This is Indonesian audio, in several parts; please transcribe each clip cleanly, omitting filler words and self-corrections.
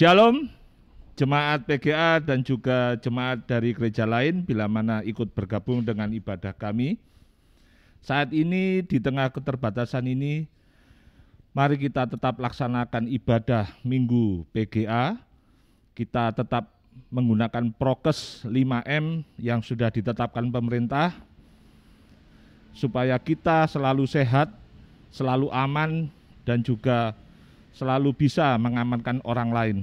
Shalom, jemaat PGA dan juga jemaat dari gereja lain bila mana ikut bergabung dengan ibadah kami. Saat ini di tengah keterbatasan ini, mari kita tetap laksanakan ibadah Minggu PGA. Kita tetap menggunakan prokes 5M yang sudah ditetapkan pemerintah, supaya kita selalu sehat, selalu aman, dan juga selalu bisa mengamankan orang lain.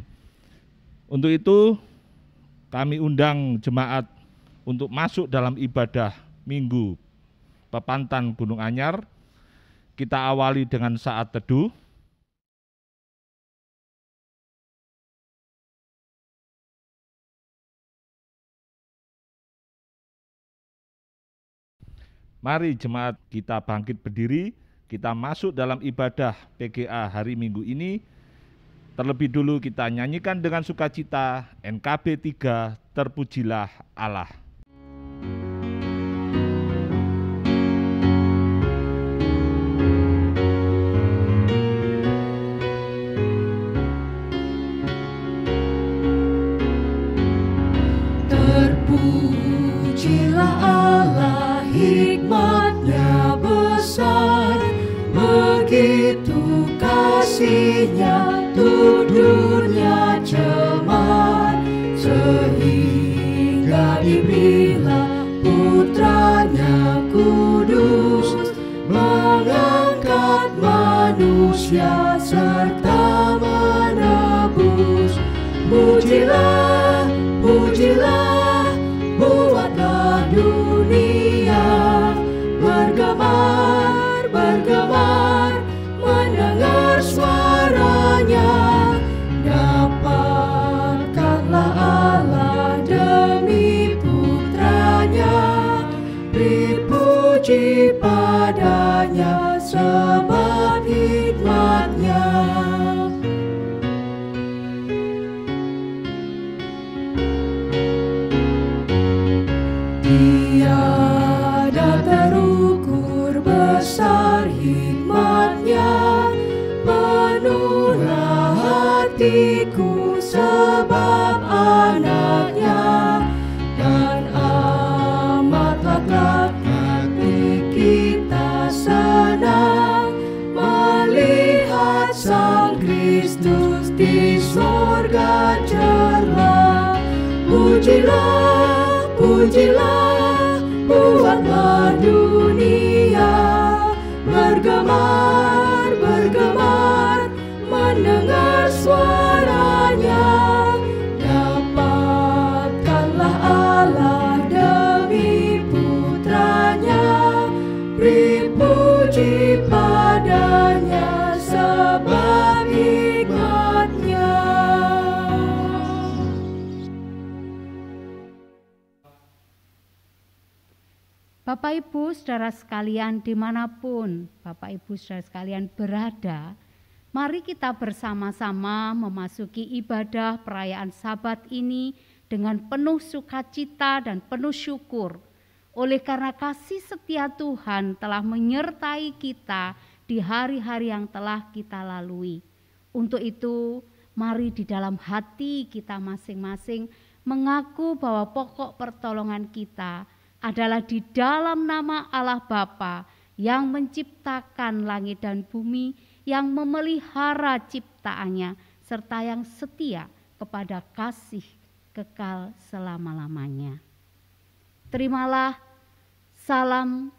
Untuk itu, kami undang jemaat untuk masuk dalam ibadah Minggu Pepantan Gunung Anyar. Kita awali dengan saat teduh. Mari jemaat kita bangkit berdiri, kita masuk dalam ibadah PGA hari Minggu ini. Terlebih dulu kita nyanyikan dengan sukacita NKB 3, Terpujilah Allah. Terpujilah Allah, hikmat-Nya besar, begitu kasih-Nya untuk dunia cemar, sehingga diberilah Putra-Nya kudus, mengangkat manusia serta menebus. Pujilah, pujilah, buatlah dunia bergemar, bergemar, mendengar suaranya. Dapatkanlah Allah demi Putranya, beri puji padanya sebab hikmat-Nya. Tiada terukur besar hikmat-Nya, penuhlah hatiku sebab anak-Nya, dan amatlah hati kita senang melihat Sang Kristus di surga cerlah. Pujilah, pujilah, buatlah dunia bergemar, bergemar, mendengar suaranya. Dapatkanlah Allah demi Putranya, beri puji padanya sebab hikmat-Nya. Bapak Ibu saudara sekalian dimanapun Bapak Ibu saudara sekalian berada, mari kita bersama-sama memasuki ibadah perayaan Sabat ini dengan penuh sukacita dan penuh syukur. Oleh karena kasih setia Tuhan telah menyertai kita di hari-hari yang telah kita lalui. Untuk itu, mari di dalam hati kita masing-masing mengaku bahwa pokok pertolongan kita adalah di dalam nama Allah Bapa yang menciptakan langit dan bumi, yang memelihara ciptaannya, serta yang setia kepada kasih kekal selama-lamanya. Terimalah salam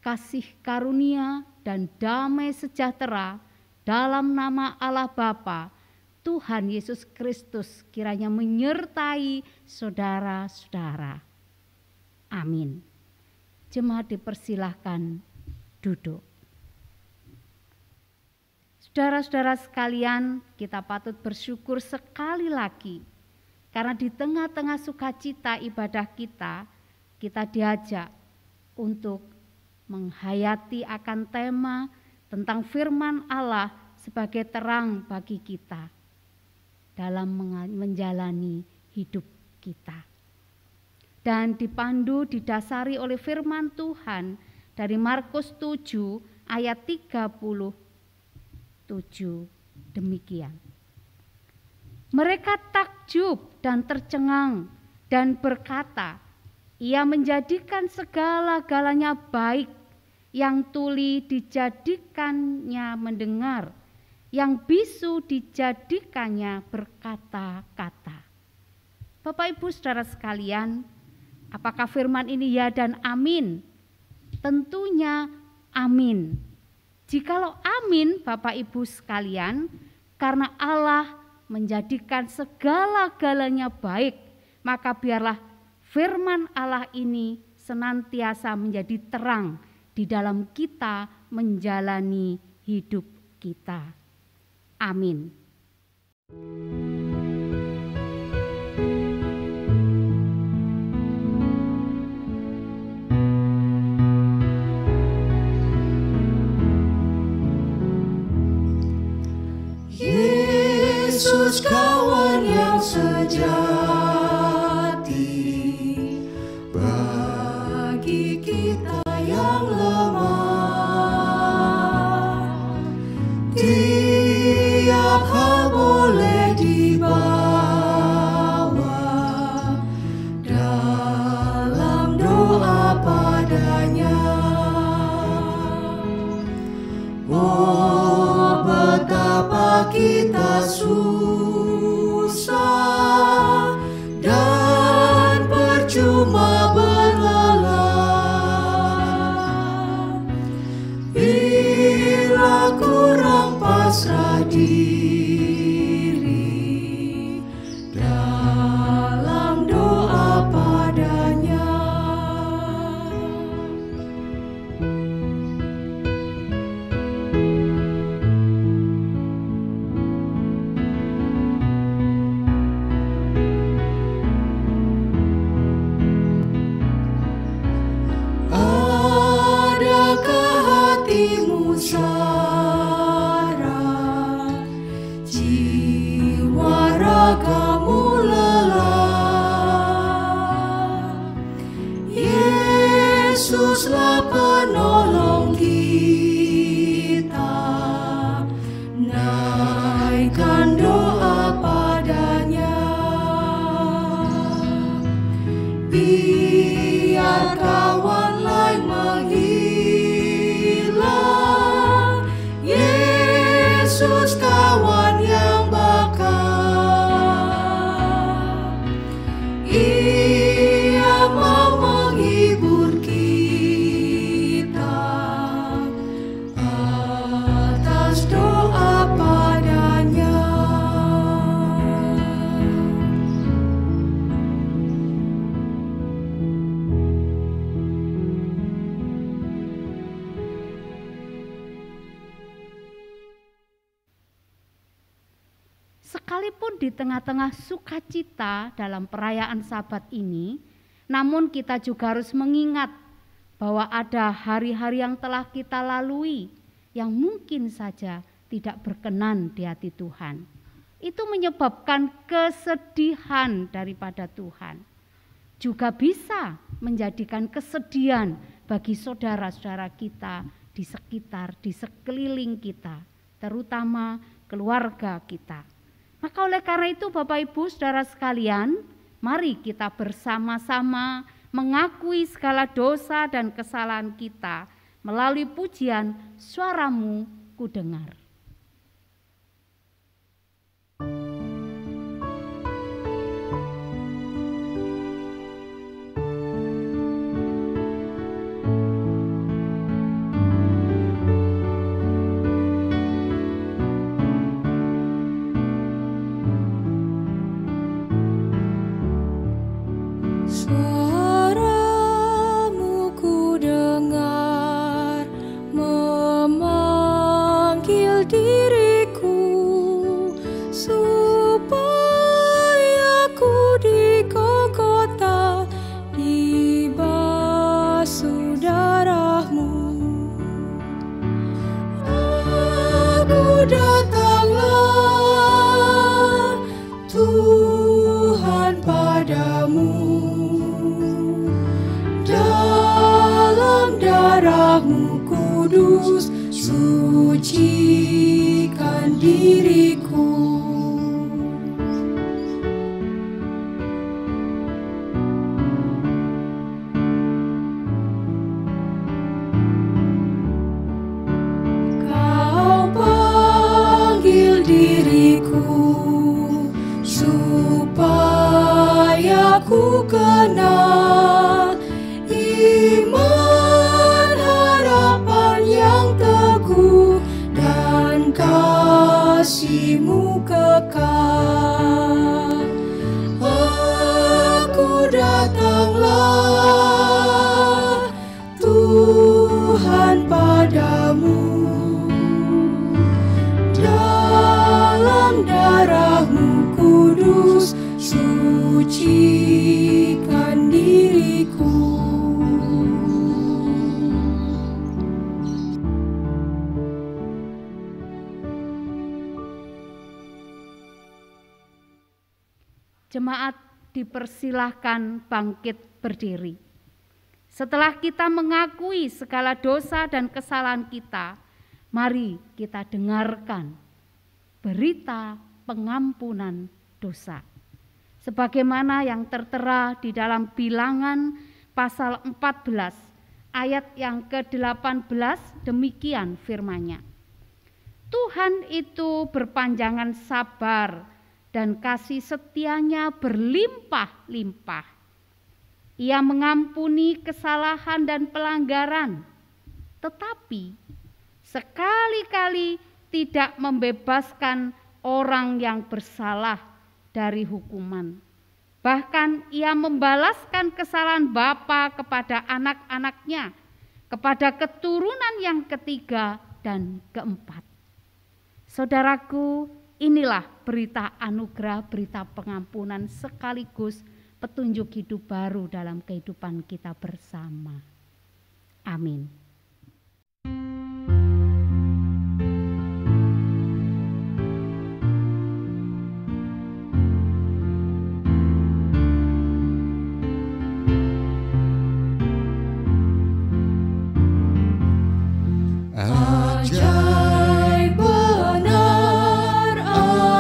kasih karunia dan damai sejahtera dalam nama Allah Bapa, Tuhan Yesus Kristus kiranya menyertai saudara-saudara. Amin. Jemaat dipersilahkan duduk. Saudara-saudara sekalian, kita patut bersyukur sekali lagi karena di tengah-tengah sukacita ibadah kita diajak untuk menghayati akan tema tentang firman Allah sebagai terang bagi kita dalam menjalani hidup kita. Dan dipandu didasari oleh firman Tuhan dari Markus 7 ayat 37 demikian. Mereka takjub dan tercengang dan berkata, Ia menjadikan segala-galanya baik, yang tuli dijadikannya mendengar, yang bisu dijadikannya berkata-kata. Bapak Ibu Saudara sekalian, apakah firman ini ya dan amin? Tentunya amin. Jikalau amin Bapak Ibu sekalian, karena Allah menjadikan segala-galanya baik, maka biarlah firman Allah ini senantiasa menjadi terang di dalam kita menjalani hidup kita. Amin. Yesus kawan yang sejati bagi kita yang lemah. Tiap hal boleh dibawa dalam doa padanya. Oh, betapa kita susah dan percuma berlelah bila kurang pasrah diri dalam doa padanya. Sarah, jiwa ragamu lelah. Yesuslah penolong kita, naikkan doa padanya. Biar kawan lain menghilang, Yesus kawan yang bakal. Ia mau menghibur kita atas doa padanya. Sekalipun di tengah-tengah sukacita dalam perayaan Sabat ini, namun kita juga harus mengingat bahwa ada hari-hari yang telah kita lalui yang mungkin saja tidak berkenan di hati Tuhan. Itu menyebabkan kesedihan daripada Tuhan. Juga bisa menjadikan kesedihan bagi saudara-saudara kita di sekitar, di sekeliling kita, terutama keluarga kita. Maka oleh karena itu Bapak Ibu Saudara sekalian, mari kita bersama-sama mengakui segala dosa dan kesalahan kita melalui pujian Suaramu Kudengar. Suaramu kudengar, memanggil diriku supaya ku di Golgota dibasuh darahmu. Aku datanglah Tuhan padamu. Dalam darahmu kudus, sucikan diriku. Jemaat dipersilahkan bangkit berdiri. Setelah kita mengakui segala dosa dan kesalahan kita, mari kita dengarkan berita pengampunan dosa. Sebagaimana yang tertera di dalam Bilangan pasal 14 ayat yang ke-18, demikian firman-Nya. Tuhan itu berpanjangan sabar dan kasih setia-Nya berlimpah-limpah. Ia mengampuni kesalahan dan pelanggaran, tetapi sekali-kali tidak membebaskan orang yang bersalah dari hukuman. Bahkan ia membalaskan kesalahan bapa kepada anak-anaknya, kepada keturunan yang ketiga dan keempat. Saudaraku, inilah berita anugerah, berita pengampunan sekaligus petunjuk hidup baru dalam kehidupan kita bersama. Amin. Ajaib benar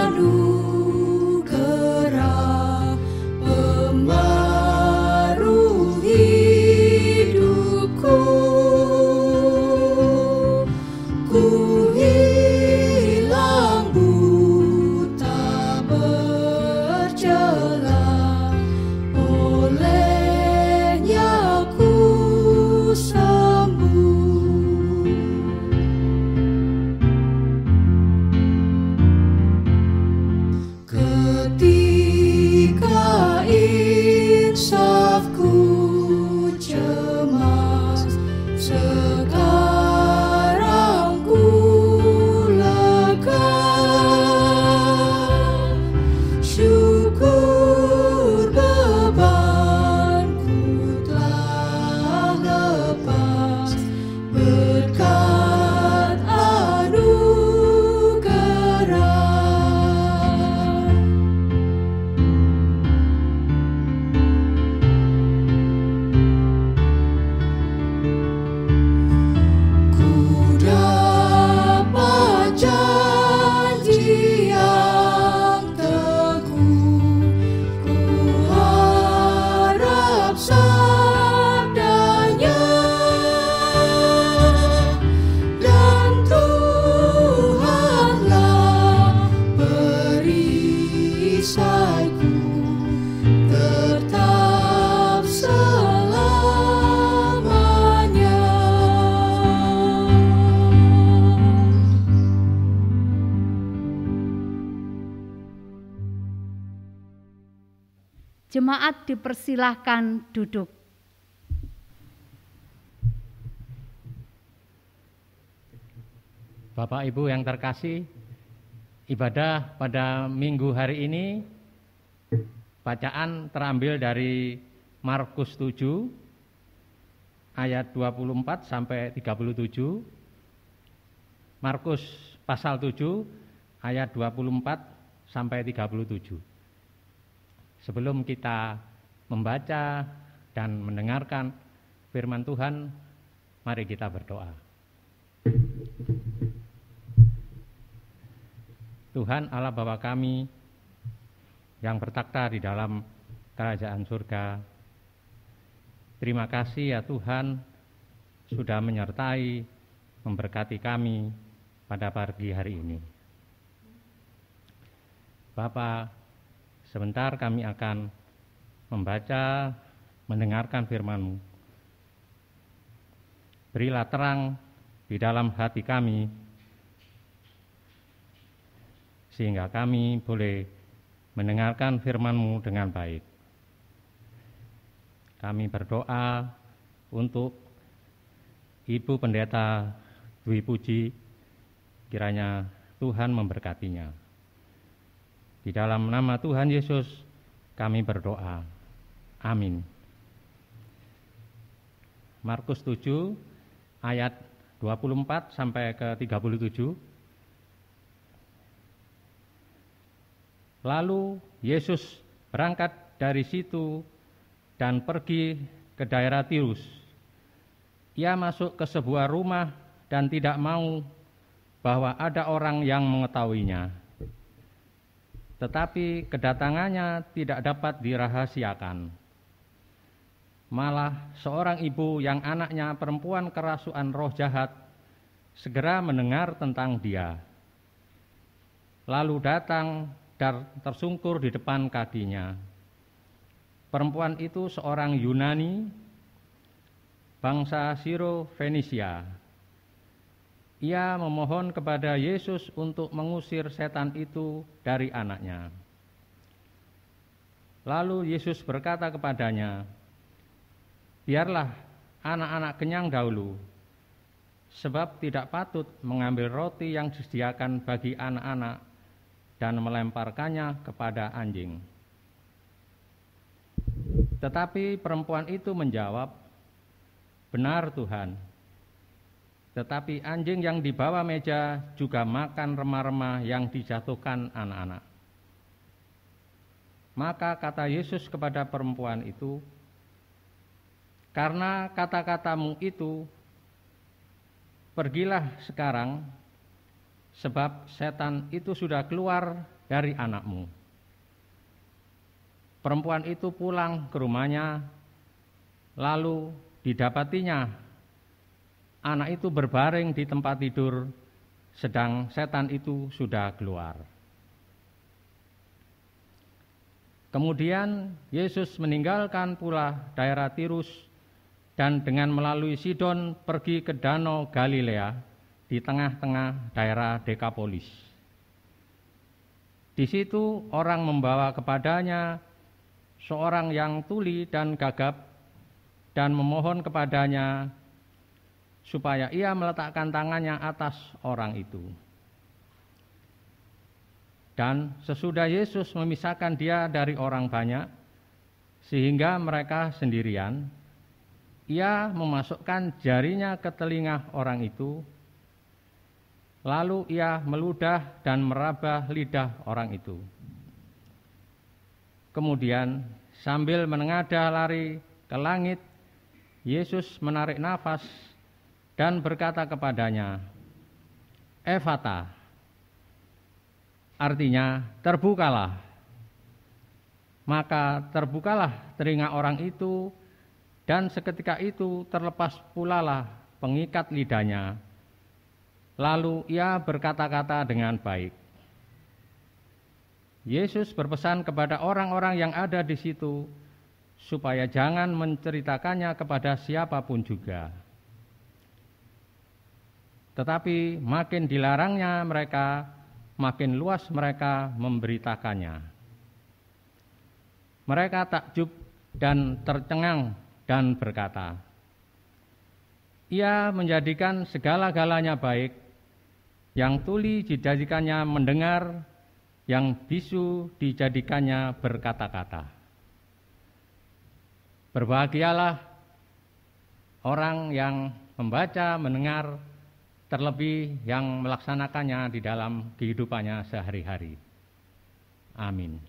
anugerah pembaru hidupku. Ku hilang buta bercela, olehnya ku sembuh. Ketika insafku cemas, sekarang ku lega. Syukur bebanku telah lepas berkat anugerah. Ku dapat janji yang teguh, ku harap sabdanya, dan Tuhanlah perisaiku tetap selamanya. Jemaat dipersilahkan duduk. Bapak Ibu yang terkasih, ibadah pada minggu hari ini bacaan terambil dari Markus 7 ayat 24 sampai 37. Markus pasal 7 ayat 24 sampai 37. Sebelum kita membaca dan mendengarkan firman Tuhan, mari kita berdoa. Tuhan Allah Bapa kami yang bertakhta di dalam kerajaan surga, terima kasih ya Tuhan sudah menyertai, memberkati kami pada pagi hari ini. Bapa, sebentar kami akan membaca, mendengarkan firman-Mu. Berilah terang di dalam hati kami, sehingga kami boleh mendengarkan firman-Mu dengan baik. Kami berdoa untuk Ibu Pendeta Dwi Puji, kiranya Tuhan memberkatinya. Di dalam nama Tuhan Yesus kami berdoa. Amin. Markus 7 ayat 24 sampai ke 37. Lalu Yesus berangkat dari situ dan pergi ke daerah Tirus. Ia masuk ke sebuah rumah dan tidak mau bahwa ada orang yang mengetahuinya. Tetapi kedatangannya tidak dapat dirahasiakan. Malah seorang ibu yang anaknya perempuan kerasukan roh jahat segera mendengar tentang dia. Lalu datang dan tersungkur di depan kakinya. Perempuan itu seorang Yunani, bangsa Siro-Fenisia. Ia memohon kepada Yesus untuk mengusir setan itu dari anaknya. Lalu Yesus berkata kepadanya, "Biarlah anak-anak kenyang dahulu, sebab tidak patut mengambil roti yang disediakan bagi anak-anak dan melemparkannya kepada anjing." Tetapi perempuan itu menjawab, "Benar Tuhan, tetapi anjing yang di bawah meja juga makan remah-remah yang dijatuhkan anak-anak." Maka kata Yesus kepada perempuan itu, "Karena kata-katamu itu, pergilah sekarang, sebab setan itu sudah keluar dari anakmu." Perempuan itu pulang ke rumahnya, lalu didapatinya anak itu berbaring di tempat tidur, sedang setan itu sudah keluar. Kemudian Yesus meninggalkan pula daerah Tirus dan dengan melalui Sidon pergi ke Danau Galilea di tengah-tengah daerah Dekapolis. Di situ orang membawa kepadanya seorang yang tuli dan gagap dan memohon kepadanya supaya ia meletakkan tangannya atas orang itu. Dan sesudah Yesus memisahkan dia dari orang banyak, sehingga mereka sendirian, ia memasukkan jarinya ke telinga orang itu, lalu ia meludah dan meraba lidah orang itu. Kemudian sambil menengadah lari ke langit, Yesus menarik nafas dan berkata kepadanya, "Efata," artinya terbukalah. Maka terbukalah telinga orang itu, dan seketika itu terlepas pulalah pengikat lidahnya. Lalu ia berkata-kata dengan baik. Yesus berpesan kepada orang-orang yang ada di situ supaya jangan menceritakannya kepada siapapun juga. Tetapi makin dilarangnya mereka, makin luas mereka memberitakannya. Mereka takjub dan tercengang dan berkata, "Ia menjadikan segala-galanya baik, yang tuli dijadikannya mendengar, yang bisu dijadikannya berkata-kata." Berbahagialah orang yang membaca, mendengar, terlebih yang melaksanakannya di dalam kehidupannya sehari-hari. Amin.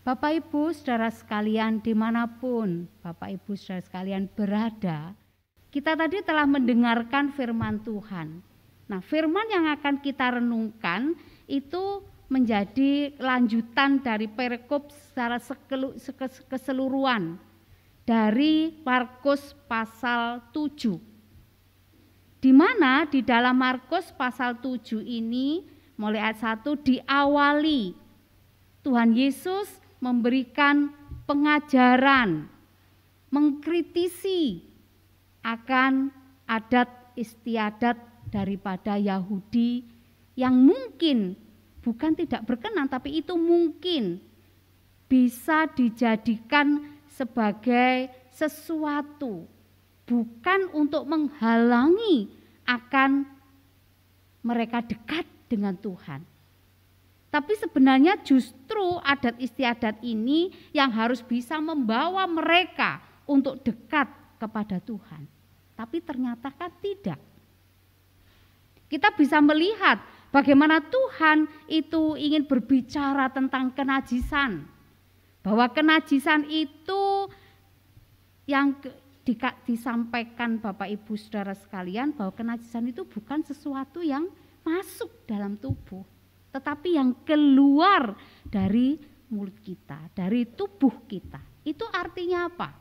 Bapak Ibu saudara sekalian dimanapun Bapak Ibu saudara sekalian berada, kita tadi telah mendengarkan firman Tuhan. Nah, firman yang akan kita renungkan itu menjadi lanjutan dari perikop secara keseluruhan dari Markus pasal 7. Di mana di dalam Markus pasal 7 ini mulai ayat 1 diawali Tuhan Yesus memberikan pengajaran, mengkritisi akan adat istiadat daripada Yahudi yang mungkin bukan tidak berkenan, tapi itu mungkin bisa dijadikan sebagai sesuatu, bukan untuk menghalangi akan mereka dekat dengan Tuhan. Tapi sebenarnya justru adat istiadat ini yang harus bisa membawa mereka untuk dekat kepada Tuhan. Tapi ternyata kan tidak. Kita bisa melihat Bagaimana Tuhan itu ingin berbicara tentang kenajisan. Bahwa kenajisan itu yang disampaikan Bapak Ibu Saudara sekalian, bahwa kenajisan itu bukan sesuatu yang masuk dalam tubuh, tetapi yang keluar dari mulut kita, dari tubuh kita. Itu artinya apa?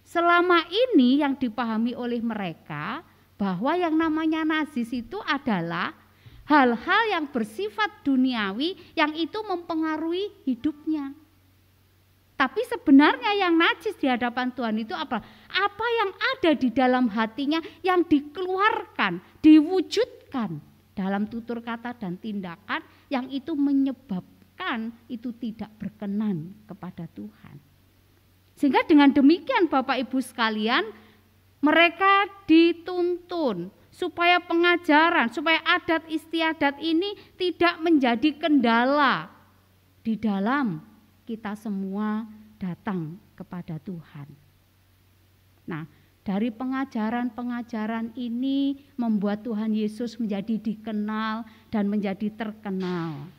Selama ini yang dipahami oleh mereka bahwa yang namanya najis itu adalah hal-hal yang bersifat duniawi yang itu mempengaruhi hidupnya. Tapi sebenarnya yang najis di hadapan Tuhan itu apa? Apa yang ada di dalam hatinya yang dikeluarkan, diwujudkan dalam tutur kata dan tindakan yang itu menyebabkan itu tidak berkenan kepada Tuhan. Sehingga dengan demikian Bapak Ibu sekalian, mereka dituntun supaya pengajaran, supaya adat istiadat ini tidak menjadi kendala di dalam kita semua datang kepada Tuhan. Nah, dari pengajaran-pengajaran ini membuat Tuhan Yesus menjadi dikenal dan menjadi terkenal.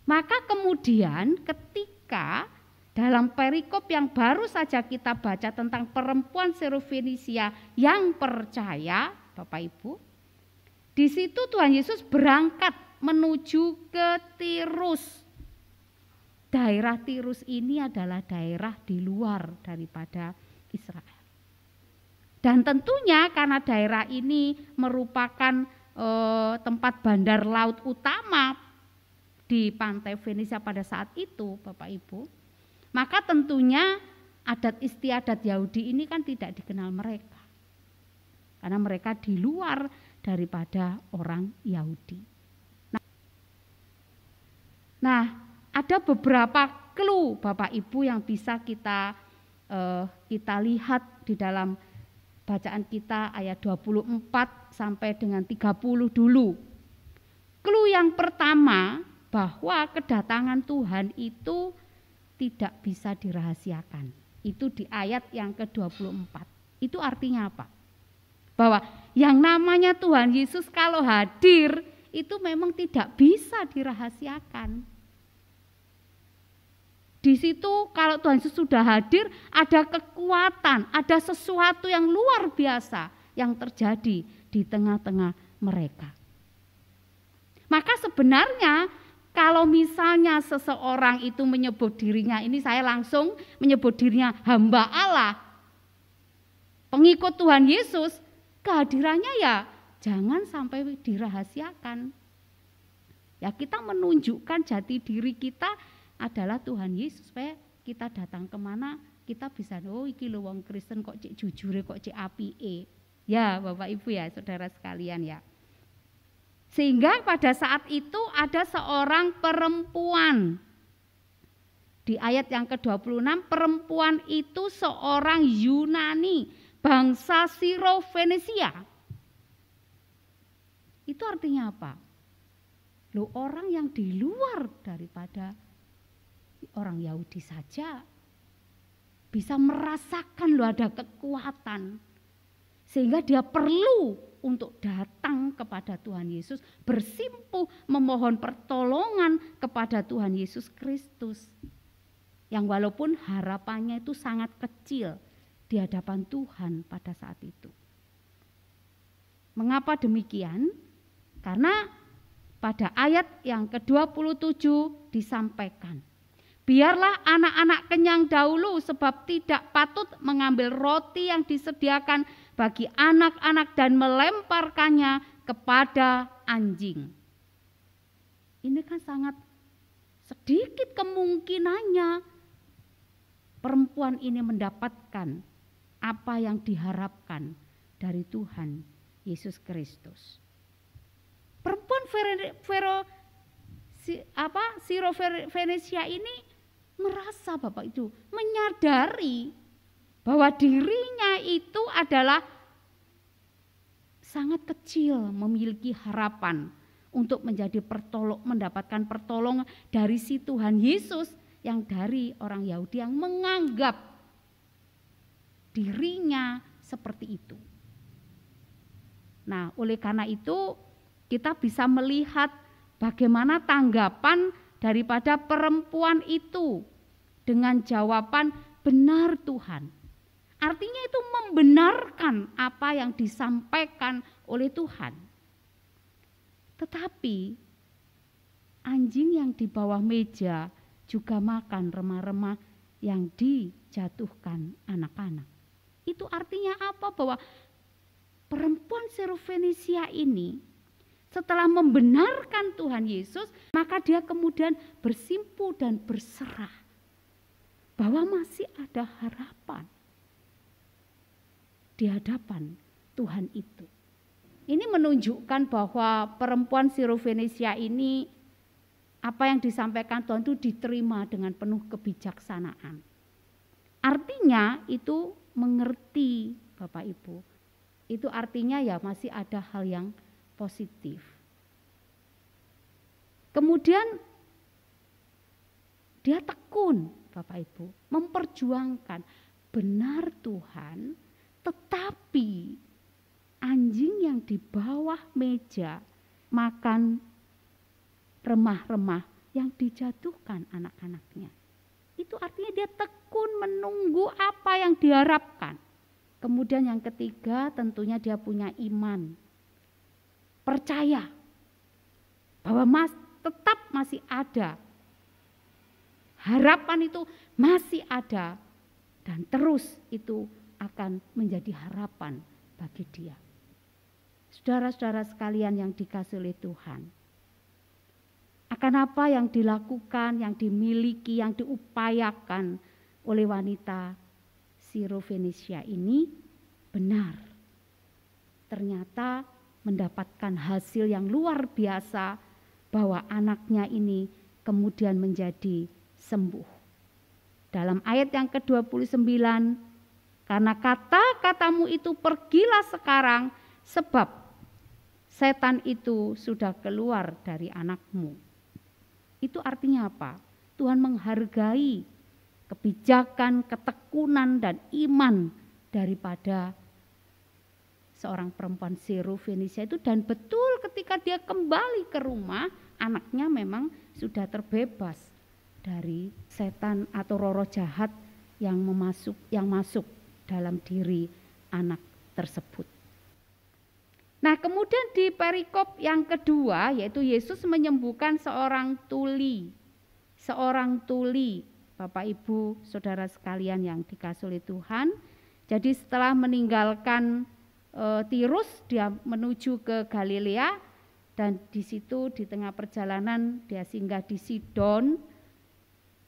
Maka kemudian ketika dalam perikop yang baru saja kita baca tentang perempuan Sirofenisia yang percaya, Bapak Ibu, di situ Tuhan Yesus berangkat menuju ke Tirus. Daerah Tirus ini adalah daerah di luar daripada Israel. Dan tentunya karena daerah ini merupakan tempat bandar laut utama di pantai Fenisia pada saat itu, Bapak Ibu, maka tentunya adat istiadat Yahudi ini kan tidak dikenal mereka. Karena mereka di luar daripada orang Yahudi. Nah, ada beberapa clue Bapak Ibu yang bisa kita lihat di dalam bacaan kita ayat 24 sampai dengan 30 dulu. Clue yang pertama bahwa kedatangan Tuhan itu tidak bisa dirahasiakan. Itu di ayat yang ke-24. Itu artinya apa? Bahwa yang namanya Tuhan Yesus kalau hadir itu memang tidak bisa dirahasiakan. Di situ kalau Tuhan Yesus sudah hadir, ada kekuatan, ada sesuatu yang luar biasa yang terjadi di tengah-tengah mereka. Maka sebenarnya kalau misalnya seseorang itu menyebut dirinya, ini saya langsung menyebut dirinya hamba Allah, pengikut Tuhan Yesus, kehadirannya ya jangan sampai dirahasiakan. Ya kita menunjukkan jati diri kita adalah Tuhan Yesus, supaya kita datang kemana kita bisa, oh iki lho wong Kristen kok cek jujure kok cek apike. Ya Bapak Ibu ya saudara sekalian ya. Sehingga pada saat itu ada seorang perempuan. Di ayat yang ke-26 perempuan itu seorang Yunani, bangsa Sirofenisia. Itu artinya apa? Loh, orang yang di luar daripada orang Yahudi saja bisa merasakan loh ada kekuatan. Sehingga dia perlu untuk datang kepada Tuhan Yesus, bersimpuh memohon pertolongan kepada Tuhan Yesus Kristus. Yang walaupun harapannya itu sangat kecil di hadapan Tuhan pada saat itu. Mengapa demikian? Karena pada ayat yang ke-27 disampaikan, biarlah anak-anak kenyang dahulu sebab tidak patut mengambil roti yang disediakan bagi anak-anak dan melemparkannya kepada anjing. Ini kan sangat sedikit kemungkinannya perempuan ini mendapatkan apa yang diharapkan dari Tuhan Yesus Kristus. Perempuan Sirofenisia ini merasa Bapak itu menyadari bahwa dirinya itu adalah sangat kecil, memiliki harapan untuk menjadi mendapatkan pertolongan dari si Tuhan Yesus yang dari orang Yahudi yang menganggap dirinya seperti itu. Nah, oleh karena itu kita bisa melihat bagaimana tanggapan daripada perempuan itu dengan jawaban benar Tuhan. Artinya itu membenarkan apa yang disampaikan oleh Tuhan. Tetapi anjing yang di bawah meja juga makan remah-remah yang dijatuhkan anak-anak. Itu artinya apa? Bahwa perempuan Sirofenisia ini setelah membenarkan Tuhan Yesus, maka dia kemudian bersimpu dan berserah bahwa masih ada harapan di hadapan Tuhan itu. Ini menunjukkan bahwa perempuan Sirofenisia ini, apa yang disampaikan Tuhan itu diterima dengan penuh kebijaksanaan. Artinya itu mengerti Bapak Ibu. Itu artinya ya masih ada hal yang positif. Kemudian dia tekun Bapak Ibu, memperjuangkan benar Tuhan, tetapi anjing yang di bawah meja makan remah-remah yang dijatuhkan anak-anaknya. Itu artinya dia tekun menunggu apa yang diharapkan. Kemudian yang ketiga tentunya dia punya iman. Percaya bahwa tetap masih ada. Harapan itu masih ada dan terus itu akan menjadi harapan bagi dia. Saudara-saudara sekalian yang dikasihi oleh Tuhan, akan apa yang dilakukan, yang dimiliki, yang diupayakan oleh wanita Sirofenisia ini benar. Ternyata mendapatkan hasil yang luar biasa bahwa anaknya ini kemudian menjadi sembuh. Dalam ayat yang ke-29, karena kata-katamu itu pergilah sekarang sebab setan itu sudah keluar dari anakmu. Itu artinya apa? Tuhan menghargai kebijakan, ketekunan dan iman daripada seorang perempuan Sirofenisia itu, dan betul ketika dia kembali ke rumah, anaknya memang sudah terbebas dari setan atau roh jahat yang masuk dalam diri anak tersebut. Nah, kemudian di perikop yang kedua, yaitu Yesus menyembuhkan seorang tuli. Seorang tuli, Bapak Ibu, saudara sekalian yang dikasihi oleh Tuhan. Jadi setelah meninggalkan Tirus, dia menuju ke Galilea, dan di situ di tengah perjalanan dia singgah di Sidon,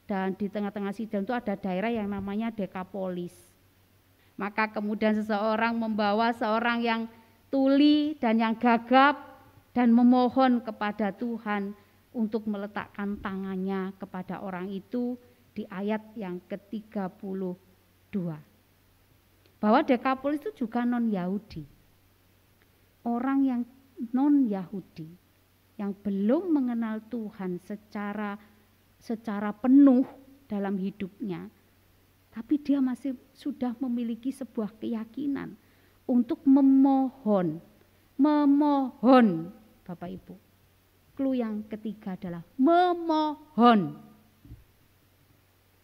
dan di tengah-tengah Sidon itu ada daerah yang namanya Dekapolis. Maka kemudian seseorang membawa seorang yang tuli dan yang gagap dan memohon kepada Tuhan untuk meletakkan tangannya kepada orang itu di ayat yang ke-32. Bahwa Dekapolis itu juga non-Yahudi. Orang yang non-Yahudi yang belum mengenal Tuhan secara penuh dalam hidupnya, tapi dia masih sudah memiliki sebuah keyakinan untuk memohon Bapak Ibu. Clue yang ketiga adalah memohon.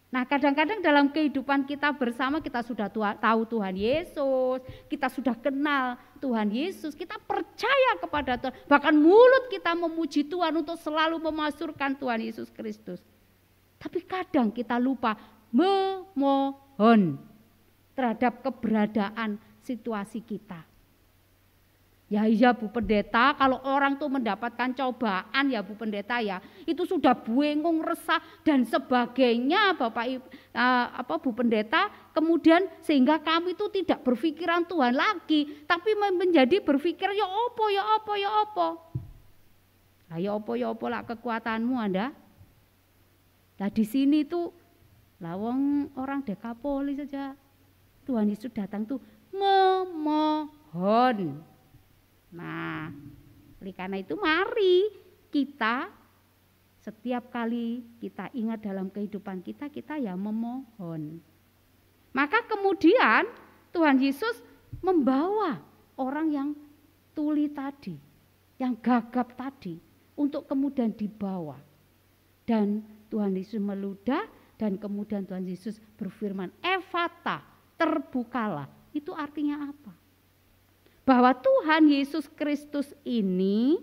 Nah, kadang-kadang dalam kehidupan kita bersama kita sudah tahu Tuhan Yesus, kita sudah kenal Tuhan Yesus, kita percaya kepada Tuhan, bahkan mulut kita memuji Tuhan untuk selalu memasyurkan Tuhan Yesus Kristus. Tapi kadang kita lupa memohon terhadap keberadaan situasi kita. Ya iya Bu Pendeta, kalau orang tuh mendapatkan cobaan ya Bu Pendeta ya, itu sudah bingung, resah dan sebagainya Bu Pendeta, kemudian sehingga kami itu tidak berpikiran Tuhan lagi, tapi menjadi berpikir ya opo. Lah ya opo lah kekuatanmu Anda. Nah di sini tuh lawang orang Dekapolis saja Tuhan Yesus datang tuh memohon. Nah, oleh karena itu mari kita setiap kali kita ingat dalam kehidupan kita ya memohon. Maka kemudian Tuhan Yesus membawa orang yang tuli tadi yang gagap tadi untuk kemudian dibawa. Dan Tuhan Yesus meludah dan kemudian Tuhan Yesus berfirman, "Efata, terbukalah." Itu artinya apa? Bahwa Tuhan Yesus Kristus ini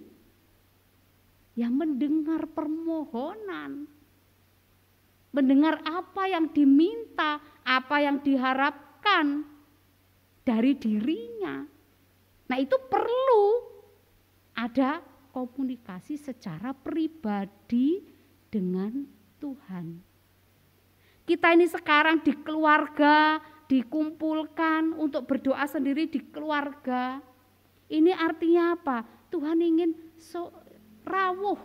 yang mendengar permohonan, mendengar apa yang diminta, apa yang diharapkan dari dirinya. Nah, itu perlu ada komunikasi secara pribadi dengan Tuhan. Kita ini sekarang di keluarga dikumpulkan untuk berdoa sendiri di keluarga. Ini artinya apa? Tuhan ingin rawuh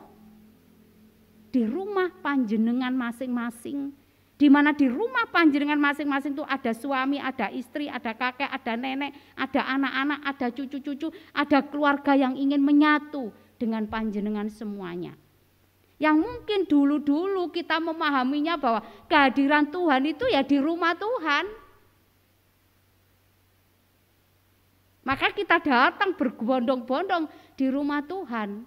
di rumah panjenengan masing-masing, di mana di rumah panjenengan masing-masing itu ada suami, ada istri, ada kakek, ada nenek, ada anak-anak, ada cucu-cucu, ada keluarga yang ingin menyatu dengan panjenengan semuanya. Yang mungkin dulu-dulu kita memahaminya bahwa kehadiran Tuhan itu ya di rumah Tuhan. Maka kita datang berbondong-bondong di rumah Tuhan.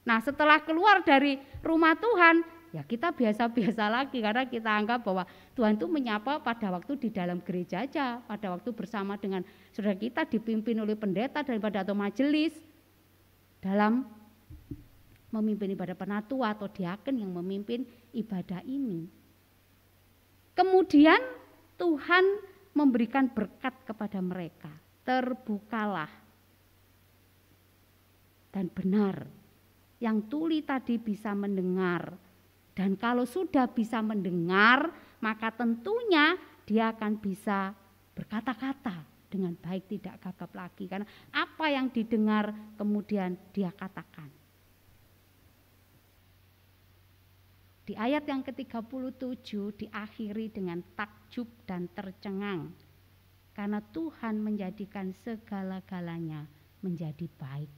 Nah, setelah keluar dari rumah Tuhan, ya kita biasa-biasa lagi karena kita anggap bahwa Tuhan itu menyapa pada waktu di dalam gereja aja, pada waktu bersama dengan saudara kita dipimpin oleh pendeta daripada atau majelis dalam memimpin ibadah penatua atau diaken yang memimpin ibadah ini. Kemudian Tuhan memberikan berkat kepada mereka. Terbukalah. Dan benar, yang tuli tadi bisa mendengar. Dan kalau sudah bisa mendengar, maka tentunya dia akan bisa berkata-kata dengan baik, tidak gagap lagi. Karena apa yang didengar kemudian dia katakan. Di ayat yang ke-37 diakhiri dengan takjub dan tercengang. Karena Tuhan menjadikan segala-galanya menjadi baik.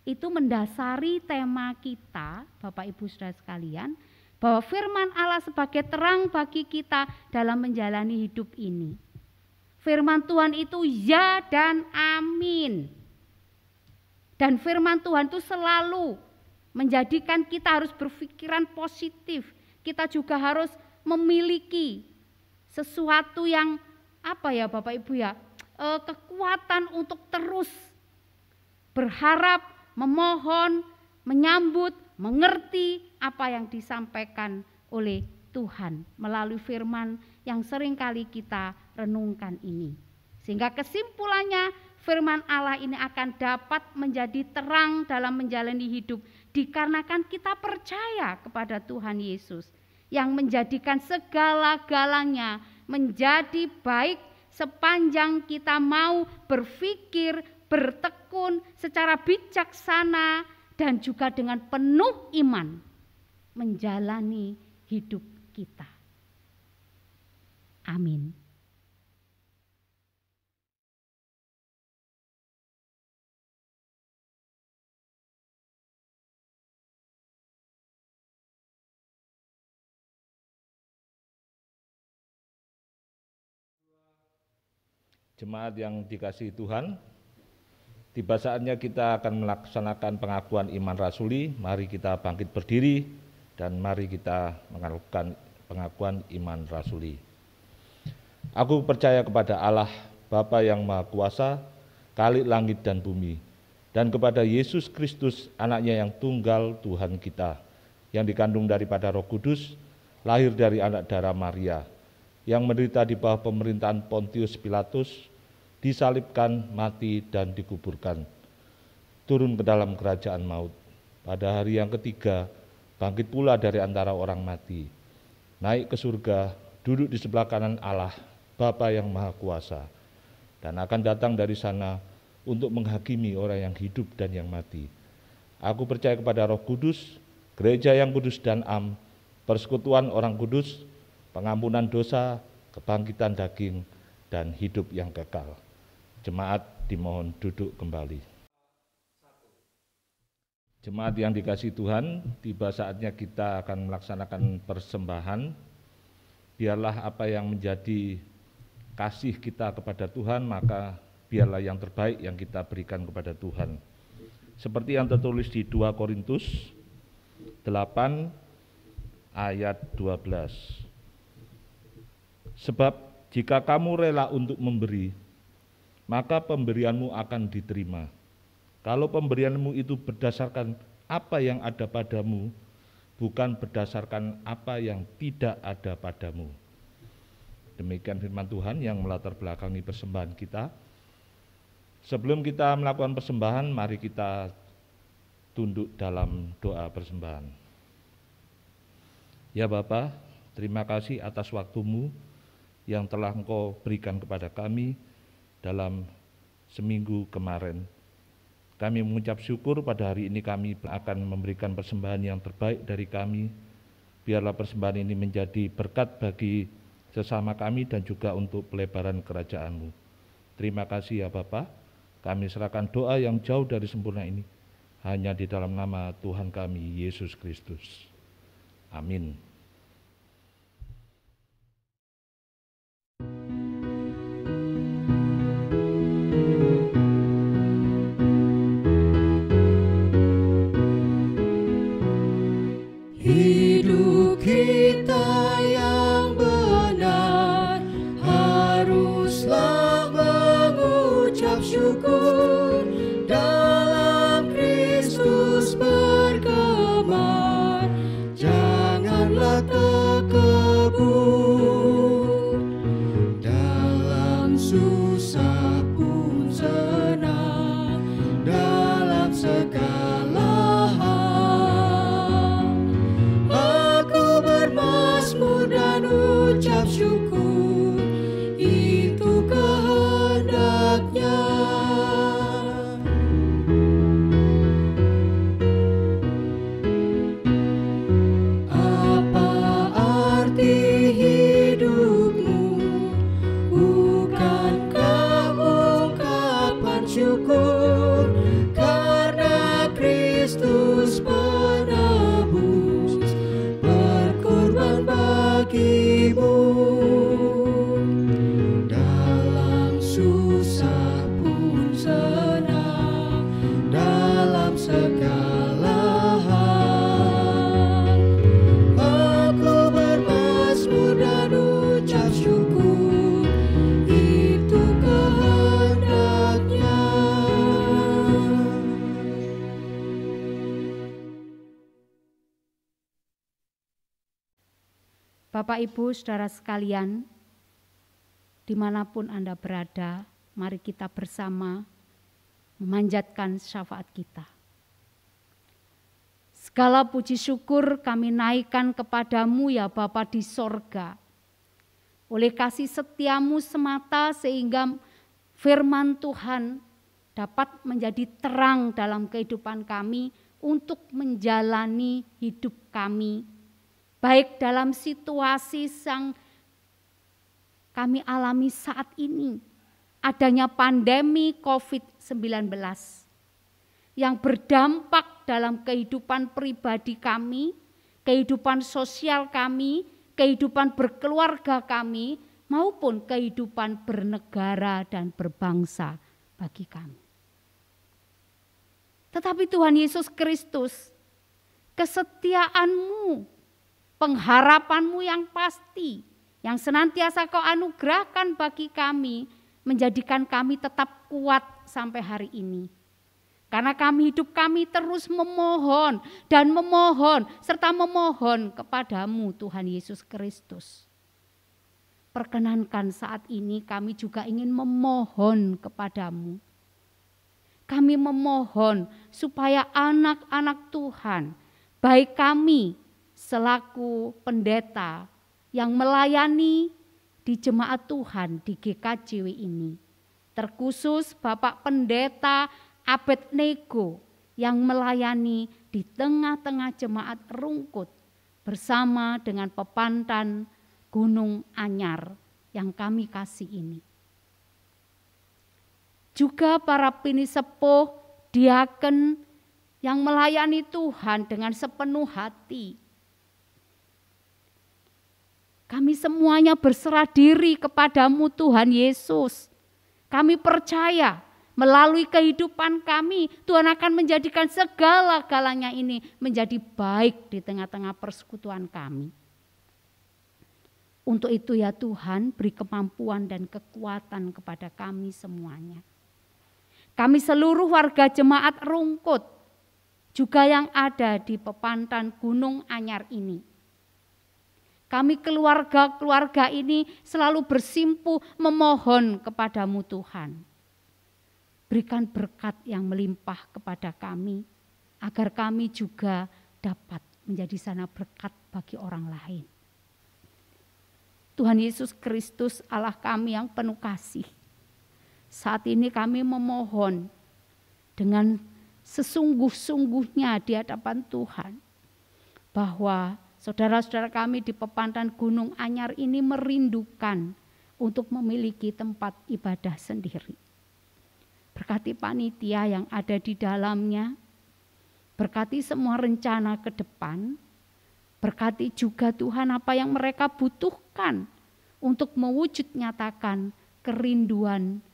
Itu mendasari tema kita, Bapak Ibu Saudara sekalian, bahwa firman Allah sebagai terang bagi kita dalam menjalani hidup ini. Firman Tuhan itu ya dan amin. Dan firman Tuhan itu selalu menjadikan kita harus berpikiran positif. Kita juga harus memiliki sesuatu yang apa ya Bapak Ibu ya, kekuatan untuk terus berharap, memohon, menyambut, mengerti apa yang disampaikan oleh Tuhan melalui firman yang seringkali kita renungkan ini. Sehingga kesimpulannya firman Allah ini akan dapat menjadi terang dalam menjalani hidup dikarenakan kita percaya kepada Tuhan Yesus yang menjadikan segala-galanya menjadi baik sepanjang kita mau berpikir, bertekun secara bijaksana dan juga dengan penuh iman menjalani hidup kita. Amin. Jemaat yang dikasihi Tuhan, tiba saatnya kita akan melaksanakan pengakuan iman rasuli. Mari kita bangkit berdiri dan mari kita melakukan pengakuan iman rasuli. Aku percaya kepada Allah, Bapa yang Maha Kuasa, Khalik langit dan bumi, dan kepada Yesus Kristus, anaknya yang tunggal Tuhan kita, yang dikandung daripada Roh Kudus, lahir dari anak darah Maria, yang menderita di bawah pemerintahan Pontius Pilatus, disalibkan, mati, dan dikuburkan. Turun ke dalam kerajaan maut. Pada hari yang ketiga, bangkit pula dari antara orang mati. Naik ke surga, duduk di sebelah kanan Allah, Bapa yang Maha Kuasa. Dan akan datang dari sana untuk menghakimi orang yang hidup dan yang mati. Aku percaya kepada Roh Kudus, gereja yang kudus dan am, persekutuan orang kudus, pengampunan dosa, kebangkitan daging, dan hidup yang kekal. Jemaat dimohon duduk kembali. Jemaat yang dikasihi Tuhan, tiba saatnya kita akan melaksanakan persembahan. Biarlah apa yang menjadi kasih kita kepada Tuhan, maka biarlah yang terbaik yang kita berikan kepada Tuhan. seperti yang tertulis di 2 Korintus 8 ayat 12. Sebab jika kamu rela untuk memberi, maka pemberianmu akan diterima. Kalau pemberianmu itu berdasarkan apa yang ada padamu, bukan berdasarkan apa yang tidak ada padamu. Demikian firman Tuhan yang melatar belakangi persembahan kita. Sebelum kita melakukan persembahan, mari kita tunduk dalam doa persembahan. Ya Bapa, terima kasih atas waktumu yang telah Engkau berikan kepada kami dalam seminggu kemarin. Kami mengucap syukur pada hari ini kami akan memberikan persembahan yang terbaik dari kami. Biarlah persembahan ini menjadi berkat bagi sesama kami dan juga untuk pelebaran kerajaan-Mu. Terima kasih ya Bapa. Kami serahkan doa yang jauh dari sempurna ini hanya di dalam nama Tuhan kami, Yesus Kristus. Amin. Hidup kita yang benar haruslah mengucap syukur, dalam Kristus bergema, janganlah terkebun, dalam susah pun senang, dalam segala bermazmur dan ucap syukur, itu kehendaknya. Apa arti hidupmu? Bukankah ungkapan syukur karena Kristus penebus bagimu, dalam susah pun senang, dalam segala hal, aku bermazmur dan ucap syukur, itu kehendaknya. Bapak, Ibu, Saudara sekalian, dimanapun Anda berada, mari kita bersama memanjatkan syafaat kita. Segala puji syukur kami naikkan kepadamu ya Bapa di sorga. Oleh kasih setiamu semata sehingga firman Tuhan dapat menjadi terang dalam kehidupan kami untuk menjalani hidup kami. Baik dalam situasi yang kami alami saat ini, adanya pandemi COVID-19 yang berdampak dalam kehidupan pribadi kami, kehidupan sosial kami, kehidupan berkeluarga kami, maupun kehidupan bernegara dan berbangsa bagi kami. Tetapi Tuhan Yesus Kristus, kesetiaan-Mu, pengharapan-Mu yang pasti, yang senantiasa Kau anugerahkan bagi kami, menjadikan kami tetap kuat sampai hari ini. Karena hidup kami terus memohon dan memohon, serta memohon kepadamu Tuhan Yesus Kristus. Perkenankan saat ini kami juga ingin memohon kepadamu. Kami memohon supaya anak-anak Tuhan, baik kami selaku pendeta yang melayani di jemaat Tuhan di GKJW ini. Terkhusus Bapak Pendeta Abednego yang melayani di tengah-tengah jemaat Rungkut bersama dengan Pepantan Gunung Anyar yang kami kasih ini. Juga para pinisepuh, diaken yang melayani Tuhan dengan sepenuh hati. Kami semuanya berserah diri kepadamu Tuhan Yesus. Kami percaya melalui kehidupan kami, Tuhan akan menjadikan segala-galanya ini menjadi baik di tengah-tengah persekutuan kami. Untuk itu ya Tuhan, beri kemampuan dan kekuatan kepada kami semuanya. Kami seluruh warga jemaat Rungkut, juga yang ada di Pepantan Gunung Anyar ini. Kami keluarga-keluarga ini selalu bersimpuh memohon kepadamu Tuhan. Berikan berkat yang melimpah kepada kami, agar kami juga dapat menjadi sana berkat bagi orang lain. Tuhan Yesus Kristus Allah kami yang penuh kasih, saat ini kami memohon dengan sesungguh-sungguhnya di hadapan Tuhan, bahwa saudara-saudara kami di Pepantan Gunung Anyar ini merindukan untuk memiliki tempat ibadah sendiri. Berkati panitia yang ada di dalamnya, berkati semua rencana ke depan, berkati juga Tuhan apa yang mereka butuhkan untuk mewujud nyatakan kerinduan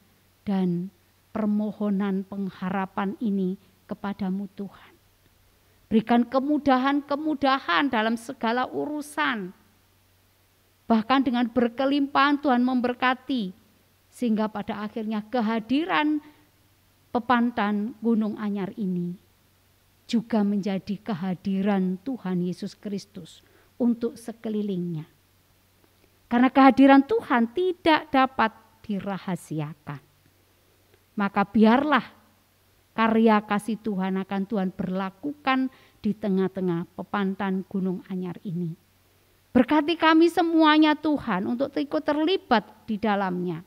dan permohonan pengharapan ini kepadamu Tuhan. Berikan kemudahan-kemudahan dalam segala urusan. Bahkan dengan berkelimpahan Tuhan memberkati, sehingga pada akhirnya kehadiran Pepantan Gunung Anyar ini juga menjadi kehadiran Tuhan Yesus Kristus untuk sekelilingnya. Karena kehadiran Tuhan tidak dapat dirahasiakan. Maka biarlah karya kasih Tuhan akan Tuhan berlakukan di tengah-tengah Pepantan Gunung Anyar ini. Berkati kami semuanya Tuhan untuk ikut terlibat di dalamnya.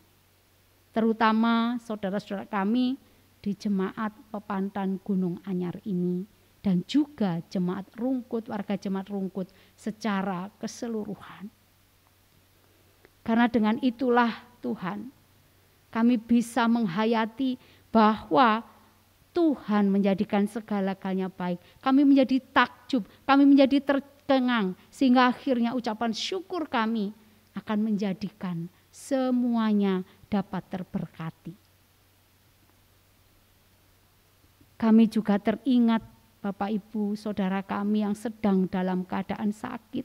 Terutama saudara-saudara kami di jemaat Pepantan Gunung Anyar ini, dan juga jemaat Rungkut, warga jemaat Rungkut secara keseluruhan. Karena dengan itulah Tuhan, kami bisa menghayati bahwa Tuhan menjadikan segala-galanya baik. Kami menjadi takjub, kami menjadi tercengang, sehingga akhirnya ucapan syukur kami akan menjadikan semuanya dapat terberkati. Kami juga teringat Bapak Ibu Saudara kami yang sedang dalam keadaan sakit,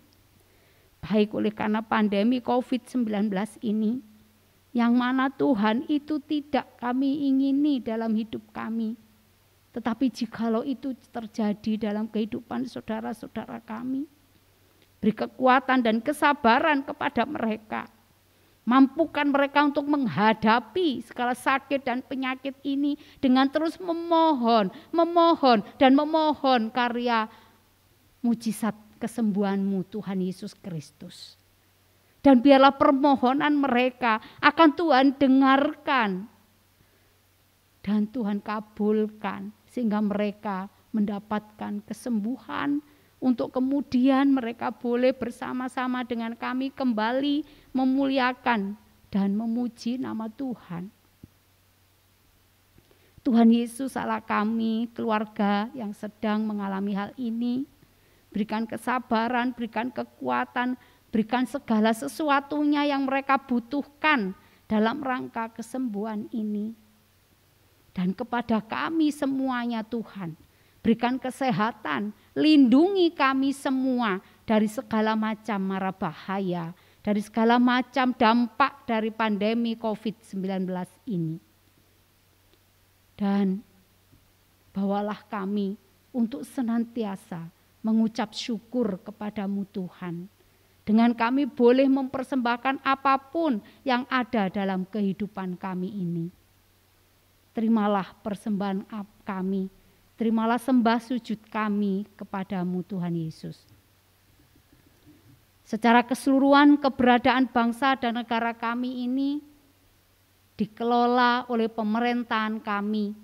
baik oleh karena pandemi COVID-19 ini, yang mana Tuhan itu tidak kami ingini dalam hidup kami. Tetapi jikalau itu terjadi dalam kehidupan saudara-saudara kami, beri kekuatan dan kesabaran kepada mereka. Mampukan mereka untuk menghadapi segala sakit dan penyakit ini dengan terus memohon karya mujizat kesembuhan-Mu Tuhan Yesus Kristus. Dan biarlah permohonan mereka akan Tuhan dengarkan dan Tuhan kabulkan, sehingga mereka mendapatkan kesembuhan, untuk kemudian mereka boleh bersama-sama dengan kami kembali memuliakan dan memuji nama Tuhan. Tuhan Yesus Allah kami, keluarga yang sedang mengalami hal ini, berikan kesabaran, berikan kekuatan, berikan segala sesuatunya yang mereka butuhkan dalam rangka kesembuhan ini. Dan kepada kami semuanya Tuhan, berikan kesehatan, lindungi kami semua dari segala macam mara bahaya, dari segala macam dampak dari pandemi COVID-19 ini. Dan bawalah kami untuk senantiasa mengucap syukur kepadamu Tuhan. Dengan kami boleh mempersembahkan apapun yang ada dalam kehidupan kami ini. Terimalah persembahan kami, terimalah sembah sujud kami kepadamu Tuhan Yesus. Secara keseluruhan keberadaan bangsa dan negara kami ini dikelola oleh pemerintahan kami.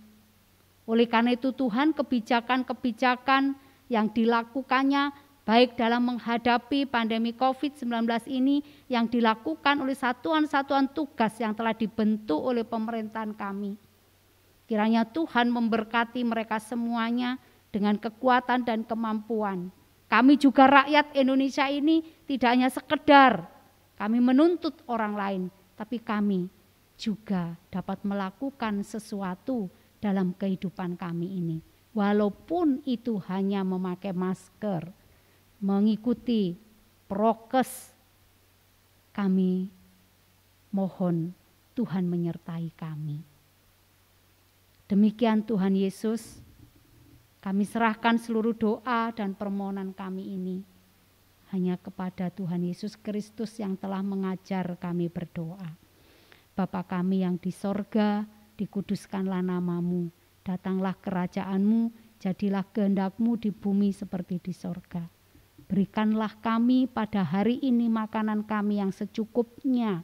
Oleh karena itu Tuhan, kebijakan-kebijakan yang dilakukannya baik dalam menghadapi pandemi COVID-19 ini yang dilakukan oleh satuan-satuan tugas yang telah dibentuk oleh pemerintahan kami. Kiranya Tuhan memberkati mereka semuanya dengan kekuatan dan kemampuan. Kami juga rakyat Indonesia ini tidak hanya sekedar kami menuntut orang lain, tapi kami juga dapat melakukan sesuatu dalam kehidupan kami ini. Walaupun itu hanya memakai masker, mengikuti prokes, kami mohon Tuhan menyertai kami. Demikian Tuhan Yesus, kami serahkan seluruh doa dan permohonan kami ini hanya kepada Tuhan Yesus Kristus yang telah mengajar kami berdoa. Bapa kami yang di sorga, dikuduskanlah namamu, datanglah kerajaanmu, jadilah kehendak-mu di bumi seperti di sorga. Berikanlah kami pada hari ini makanan kami yang secukupnya,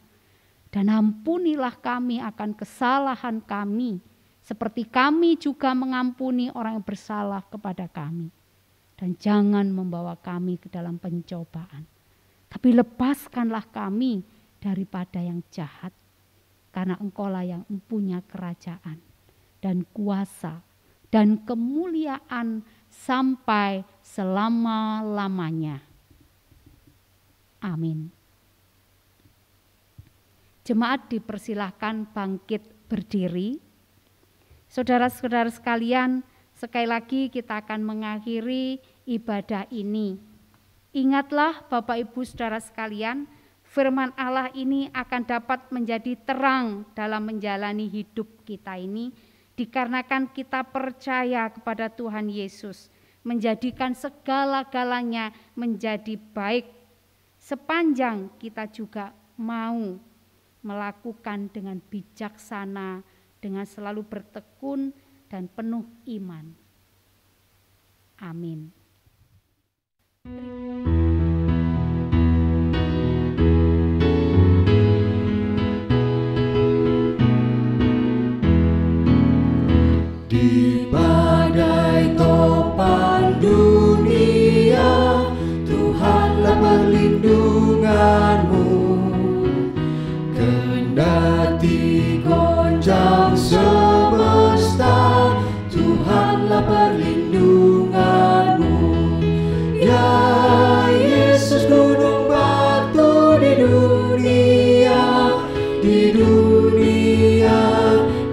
dan ampunilah kami akan kesalahan kami, seperti kami juga mengampuni orang yang bersalah kepada kami. Dan jangan membawa kami ke dalam pencobaan, tapi lepaskanlah kami daripada yang jahat. Karena Engkaulah yang mempunyai kerajaan dan kuasa dan kemuliaan sampai selama-lamanya. Amin. Jemaat dipersilahkan bangkit berdiri. Saudara-saudara sekalian, sekali lagi kita akan mengakhiri ibadah ini. Ingatlah Bapak Ibu Saudara sekalian, firman Allah ini akan dapat menjadi terang dalam menjalani hidup kita ini, dikarenakan kita percaya kepada Tuhan Yesus, menjadikan segala-galanya menjadi baik, sepanjang kita juga mau melakukan dengan bijaksana, dengan selalu bertekun dan penuh iman. Amin. Di badai topan dunia, Tuhanlah perlindunganmu. Kendati goncang semesta, Tuhanlah perlindunganmu. Ya Yesus, gunung batu di dunia, di dunia,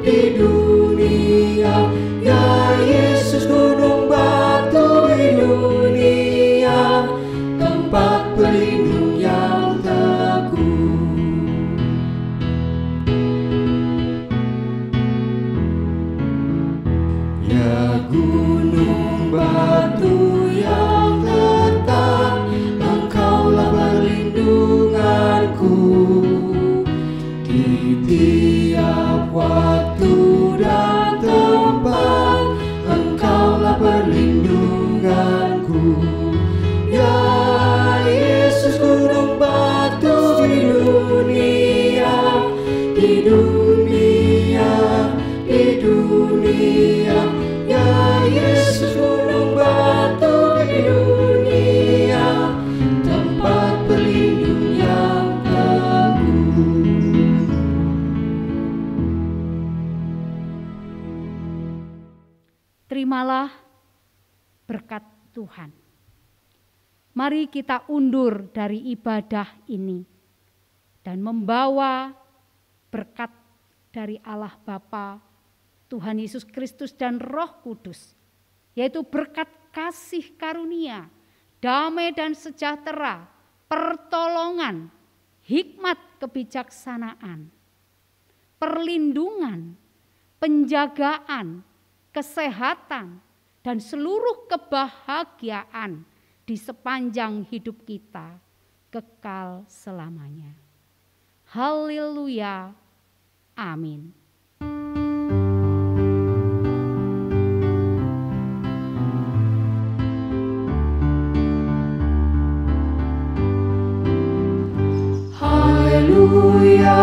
di dunia. Ya Yesus, gunung batu di dunia, tempat pelindung yang teguh. Ya gunung batu yang tetap, Engkaulah perlindunganku. Di tiap waktu dan tempat, Engkaulah perlindunganku. Ya Yesus, gunung batu di dunia, di dunia, di dunia. Ya Yesus, gunung batu di dunia, tempat pelindung yang teguh. Terimalah berkat Tuhan. Mari kita undur dari ibadah ini dan membawa berkat dari Allah Bapa, Tuhan Yesus Kristus dan Roh Kudus, yaitu berkat kasih karunia, damai dan sejahtera, pertolongan, hikmat kebijaksanaan, perlindungan, penjagaan, kesehatan, dan seluruh kebahagiaan di sepanjang hidup kita kekal selamanya. Haleluya. Amin. Haleluya.